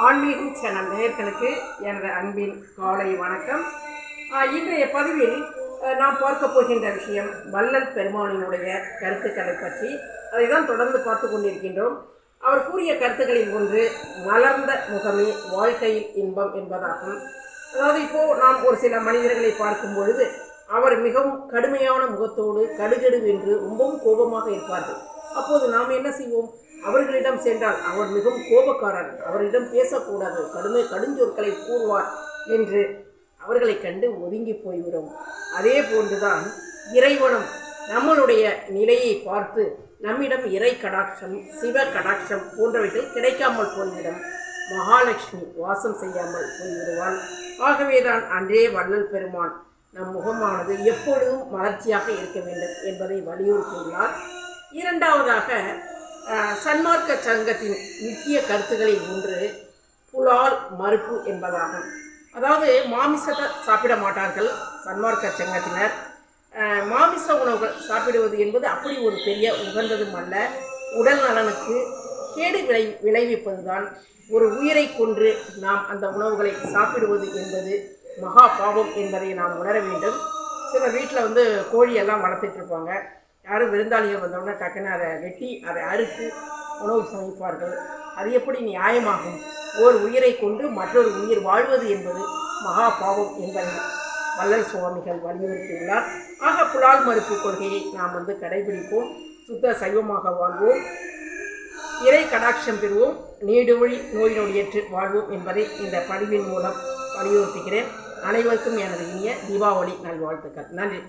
ஆன்மீகம் சேனல் நேயர்களுக்கு எனது அன்பின் காலை வணக்கம். இன்றைய பதிவில் நாம் பார்க்க போகின்ற விஷயம் வள்ளல் பெருமானினுடைய கருத்துக்களை பற்றி. அதை தான் தொடர்ந்து பார்த்து கொண்டிருக்கின்றோம். அவர் கூறிய கருத்துக்களில் ஒன்று மலர்ந்த முகமே வாழ்க்கையில் இன்பம் என்பதாகும். அதாவது இப்போது நாம் ஒரு சில மனிதர்களை பார்க்கும் பொழுது அவர் மிகவும் கடுமையான முகத்தோடு கடுகடுவென்று ரொம்பவும் கோபமாக இருப்பார்கள். அப்போது நாம் என்ன செய்வோம்? அவர்களிடம் சென்றால் அவர் மிகவும் கோபக்காரர், அவரிடம் பேசக்கூடாது, கடுஞ்சொற்களை கூறுவார் என்று அவர்களை கண்டு ஒதுங்கி போய்விடும். அதே போன்றுதான் இறைவனும் நம்மளுடைய நிலையை பார்த்து நம்மிடம் இறை கடாட்சம், சிவ கடாட்சம் போன்றவைகள் கிடைக்காமல் போய்விடும். மகாலட்சுமி வாசம் செய்யாமல் போய்விடுவாள். ஆகவேதான் அன்றே வள்ளல் பெருமான் நம் முகமானது எப்பொழுதும் மலர்ச்சியாக இருக்க வேண்டும் என்பதை வலியுறுத்தியுள்ளார். இரண்டாவதாக சன்மார்க்க சங்கத்தின் முக்கிய கருத்துக்களில் ஒன்று புலால் மறுப்பு என்பதாகும். அதாவது மாமிசத்தை சாப்பிட மாட்டார்கள் சன்மார்க்க சங்கத்தினர். மாமிச உணவுகள் சாப்பிடுவது என்பது அப்படி ஒரு பெரிய உகந்ததும் அல்ல. உடல் நலனுக்கு கேடு விளைவிப்பதுதான். ஒரு உயிரை கொன்று நாம் அந்த உணவுகளை சாப்பிடுவது என்பது மகா பாவம் என்பதை நாம் உணர வேண்டும். சில வீட்டில் கோழியெல்லாம் வளர்த்துட்டு இருப்பாங்க. யாரும் விருந்தாளிகள் வந்தவுடனே டக்குன்னு அதை வெட்டி அதை அறுத்து உணவு சமைப்பார்கள். அது எப்படி நியாயமாகும்? ஓர் உயிரை கொண்டு மற்றொரு உயிர் வாழ்வது என்பது மகா பாவம் என்பதை வள்ளல் சுவாமிகள் வலியுறுத்தியுள்ளார். ஆக புலால் மறுப்பு கொள்கையை நாம் கடைபிடிப்போம். சுத்த சைவமாக வாழ்வோம், இறை கடாட்சம் பெறுவோம், நீடுவழி நோய் நொடியற்று வாழ்வோம் என்பதை இந்த பதிவின் மூலம் வலியுறுத்துகிறேன். அனைவருக்கும் எனது இனிய தீபாவளி நல்வாழ்த்துக்கள். நன்றி.